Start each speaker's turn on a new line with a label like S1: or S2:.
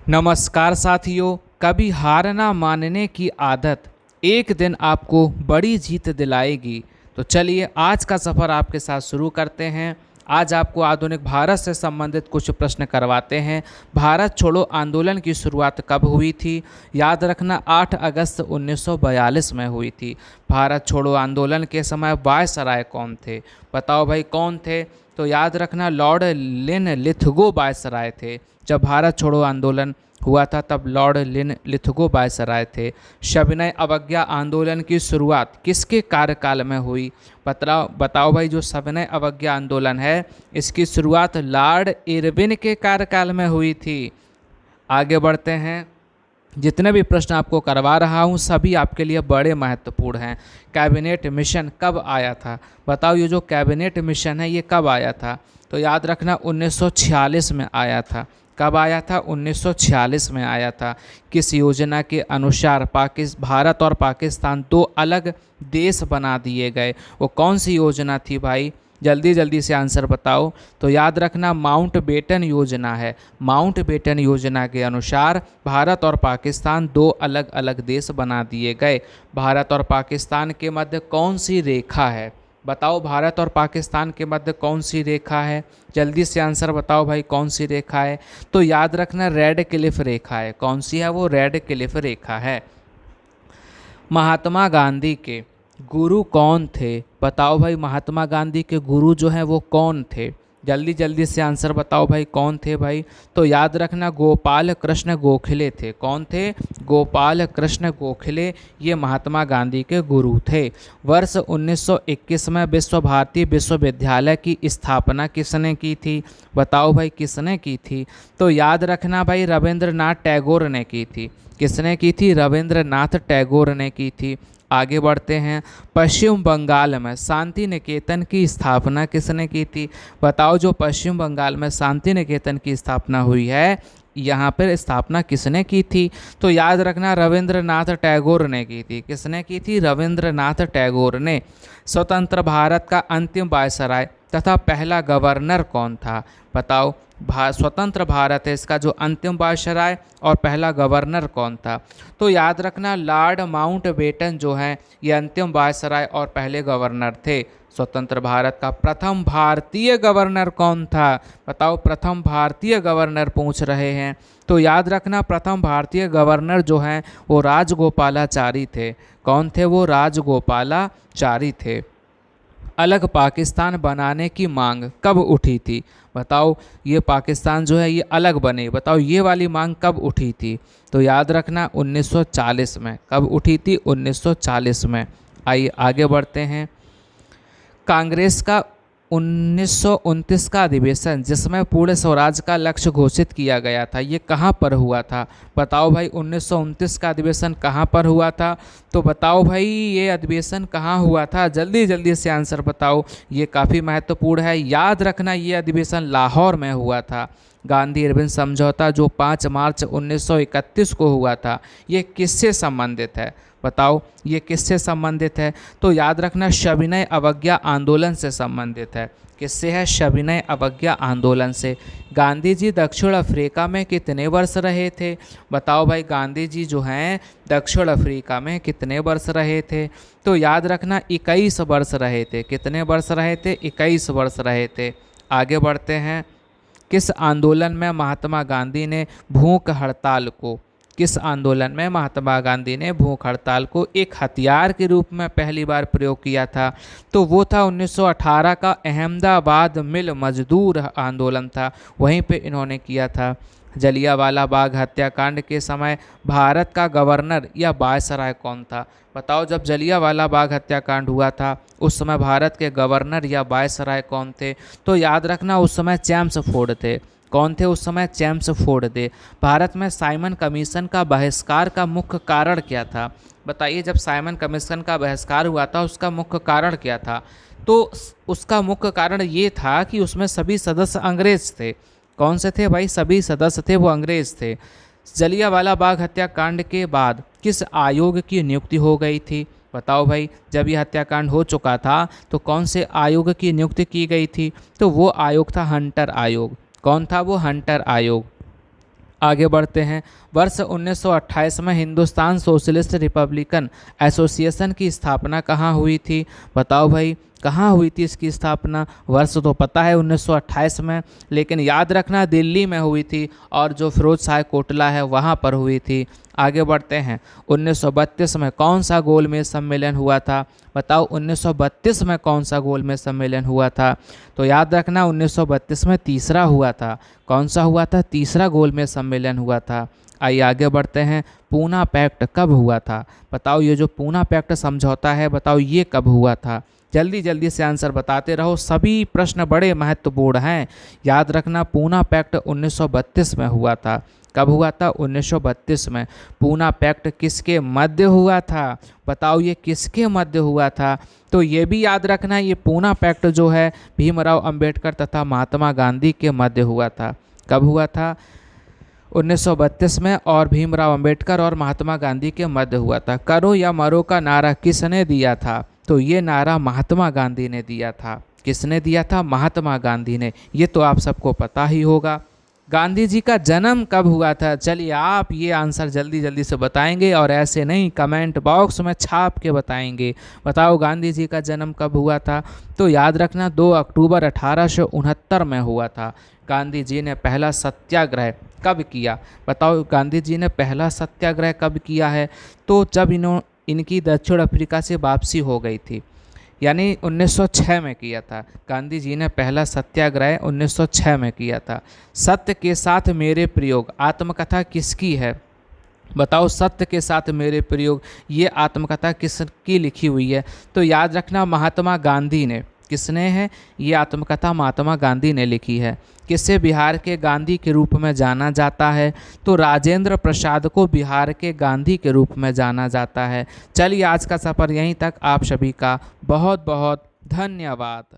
S1: नमस्कार साथियों। कभी हार ना मानने की आदत एक दिन आपको बड़ी जीत दिलाएगी। तो चलिए आज का सफ़र आपके साथ शुरू करते हैं। आज आपको आधुनिक भारत से संबंधित कुछ प्रश्न करवाते हैं। भारत छोड़ो आंदोलन की शुरुआत कब हुई थी? याद रखना 8 अगस्त 1942 में हुई थी। भारत छोड़ो आंदोलन के समय वायसराय कौन थे? बताओ भाई कौन थे? तो याद रखना लॉर्ड लिनलिथगो वायसराय थे। जब भारत छोड़ो आंदोलन हुआ था तब लॉर्ड लिनलिथगो वायसराय थे। सविनय अवज्ञा आंदोलन की शुरुआत किसके कार्यकाल में हुई? बताओ भाई, जो सविनय अवज्ञा आंदोलन है इसकी शुरुआत लॉर्ड इरविन के कार्यकाल में हुई थी। आगे बढ़ते हैं। जितने भी प्रश्न आपको करवा रहा हूँ सभी आपके लिए बड़े महत्वपूर्ण हैं। कैबिनेट मिशन कब आया था? बताओ ये जो कैबिनेट मिशन है ये कब आया था? तो याद रखना 1946 में आया था। कब आया था? 1946 में आया था। किस योजना के अनुसार भारत और पाकिस्तान दो अलग देश बना दिए गए? वो कौन सी योजना थी भाई? जल्दी जल्दी से आंसर बताओ। तो याद रखना माउंटबेटन योजना है। माउंटबेटन योजना के अनुसार भारत और पाकिस्तान दो अलग अलग देश बना दिए गए। भारत और पाकिस्तान के मध्य कौन सी रेखा है? बताओ भारत और पाकिस्तान के मध्य कौन सी रेखा है? जल्दी से आंसर बताओ भाई कौन सी रेखा है? तो याद रखना रेड क्लिफ रेखा है। कौन सी है वो? रेड क्लिफ रेखा है। महात्मा गांधी के गुरु कौन थे? बताओ भाई महात्मा गांधी के गुरु जो हैं वो कौन थे? जल्दी जल्दी से आंसर बताओ भाई कौन थे भाई? तो याद रखना गोपाल कृष्ण गोखले थे। कौन थे? गोपाल कृष्ण गोखले ये महात्मा गांधी के गुरु थे। वर्ष 1921 में विश्व भारती विश्वविद्यालय की स्थापना किसने की थी? बताओ भाई किसने की थी? तो याद रखना भाई रविंद्रनाथ टैगोर ने की थी। किसने की थी? रविंद्रनाथ टैगोर ने की थी। आगे बढ़ते हैं। पश्चिम बंगाल में शांति निकेतन की स्थापना किसने की थी? बताओ जो पश्चिम बंगाल में शांति निकेतन की स्थापना हुई है यहाँ पर स्थापना किसने की थी? तो याद रखना रविंद्रनाथ टैगोर ने की थी। किसने की थी? रविंद्रनाथ टैगोर ने। स्वतंत्र भारत का अंतिम वायसराय तथा पहला गवर्नर कौन था? बताओ स्वतंत्र भारत है इसका जो अंतिम वायसराय और पहला गवर्नर कौन था? तो याद रखना लॉर्ड माउंटबेटन जो हैं ये अंतिम वायसराय और पहले गवर्नर थे। स्वतंत्र भारत का प्रथम भारतीय गवर्नर कौन था? बताओ प्रथम भारतीय गवर्नर पूछ रहे हैं। तो याद रखना प्रथम भारतीय गवर्नर जो हैं वो राजगोपालाचारी थे। कौन थे वो? राजगोपालाचारी थे। अलग पाकिस्तान बनाने की मांग कब उठी थी? बताओ ये पाकिस्तान जो है ये अलग बने, बताओ ये वाली मांग कब उठी थी? तो याद रखना 1940 में। कब उठी थी? 1940 में। आइए आगे बढ़ते हैं। कांग्रेस का 1929 का अधिवेशन जिसमें पूर्ण स्वराज का लक्ष्य घोषित किया गया था ये कहाँ पर हुआ था? बताओ भाई 1929 का अधिवेशन कहाँ पर हुआ था? तो बताओ भाई ये अधिवेशन कहाँ हुआ था? जल्दी जल्दी से आंसर बताओ। ये काफ़ी महत्वपूर्ण है। याद रखना ये अधिवेशन लाहौर में हुआ था। गांधी इरविन समझौता जो 5 मार्च 1931 को हुआ था ये किससे संबंधित है? बताओ ये किससे संबंधित है? तो याद रखना सविनय अवज्ञा आंदोलन से संबंधित है। किससे है? सविनय अवज्ञा आंदोलन से। गांधी जी दक्षिण अफ्रीका में कितने वर्ष रहे थे? बताओ भाई गांधी जी जो हैं दक्षिण अफ्रीका में कितने वर्ष रहे थे? तो याद रखना 21 वर्ष रहे थे। कितने वर्ष रहे थे? 21 वर्ष रहे थे। आगे बढ़ते हैं। किस आंदोलन में महात्मा गांधी ने भूख हड़ताल को किस आंदोलन में महात्मा गांधी ने भूख हड़ताल को एक हथियार के रूप में पहली बार प्रयोग किया था? तो वो था 1918 का अहमदाबाद मिल मजदूर आंदोलन था। वहीं पे इन्होंने किया था। जलियांवाला बाग हत्याकांड के समय भारत का गवर्नर या वायसराय कौन था? बताओ जब जलियांवाला बाग हत्याकांड हुआ था उस समय भारत के गवर्नर या वायसराय कौन थे? तो याद रखना उस समय चेम्सफोर्ड थे। कौन थे उस समय? चेम्सफोर्ड थे। भारत में साइमन कमीशन का बहिष्कार का मुख्य कारण क्या था? बताइए जब साइमन कमीशन का बहिष्कार हुआ था उसका मुख्य कारण क्या था? तो उसका मुख्य कारण ये था कि उसमें सभी सदस्य अंग्रेज थे। कौन से थे भाई? सभी सदस्य थे वो अंग्रेज थे। जलियांवाला बाग हत्याकांड के बाद किस आयोग की नियुक्ति हो गई थी? बताओ भाई जब यह हत्याकांड हो चुका था तो कौन से आयोग की नियुक्ति की गई थी? तो वो आयोग था हंटर आयोग। कौन था वो? हंटर आयोग। आगे बढ़ते हैं। वर्ष 1928 में हिंदुस्तान सोशलिस्ट रिपब्लिकन एसोसिएशन की स्थापना कहाँ हुई थी? बताओ भाई, कहाँ हुई थी इसकी स्थापना? वर्ष तो पता है 1928 में, लेकिन याद रखना दिल्ली में हुई थी और जो फिरोज शाह कोटला है वहाँ पर हुई थी। आगे बढ़ते हैं। 1932 में कौन सा गोलमेज सम्मेलन हुआ था? बताओ 1932 में कौन सा गोलमेज सम्मेलन हुआ था? तो याद रखना 1932 में तीसरा हुआ था। कौन सा हुआ था? तीसरा गोलमेज सम्मेलन हुआ था। आइए आगे बढ़ते हैं। पूना पैक्ट कब हुआ था? बताओ ये जो पूना पैक्ट समझौता है, बताओ ये कब हुआ था? जल्दी जल्दी से आंसर बताते रहो, सभी प्रश्न बड़े महत्वपूर्ण हैं। याद रखना पूना पैक्ट 1932 में हुआ था। कब हुआ था? 1932 में। पूना पैक्ट किसके मध्य हुआ था? बताओ ये किसके मध्य हुआ था? तो ये भी याद रखना, ये पूना पैक्ट जो है भीमराव अंबेडकर तथा महात्मा गांधी के मध्य हुआ था। कब हुआ था? 1932 में, और भीमराव अंबेडकर और महात्मा गांधी के मध्य हुआ था। करो या मरो का नारा किसने दिया था? तो ये नारा महात्मा गांधी ने दिया था। किसने दिया था? महात्मा गांधी ने। ये तो आप सबको पता ही होगा। गांधी जी का जन्म कब हुआ था? चलिए आप ये आंसर जल्दी जल्दी से बताएंगे, और ऐसे नहीं कमेंट बॉक्स में छाप के बताएंगे। बताओ गांधी जी का जन्म कब हुआ था? तो याद रखना 2 अक्टूबर 1869 में हुआ था। गांधी जी ने पहला सत्याग्रह कब किया? बताओ गांधी जी ने पहला सत्याग्रह कब किया है? तो जब इनकी दक्षिण अफ्रीका से वापसी हो गई थी, यानी 1906 में किया था। गांधी जी ने पहला सत्याग्रह 1906 में किया था। सत्य के साथ मेरे प्रयोग आत्मकथा किसकी है? बताओ सत्य के साथ मेरे प्रयोग, ये आत्मकथा किसकी लिखी हुई है? तो याद रखना महात्मा गांधी ने। किसने है? ये आत्मकथा महात्मा गांधी ने लिखी है। किसे बिहार के गांधी के रूप में जाना जाता है? तो राजेंद्र प्रसाद को बिहार के गांधी के रूप में जाना जाता है। चलिए आज का सफ़र यहीं तक। आप सभी का बहुत बहुत धन्यवाद।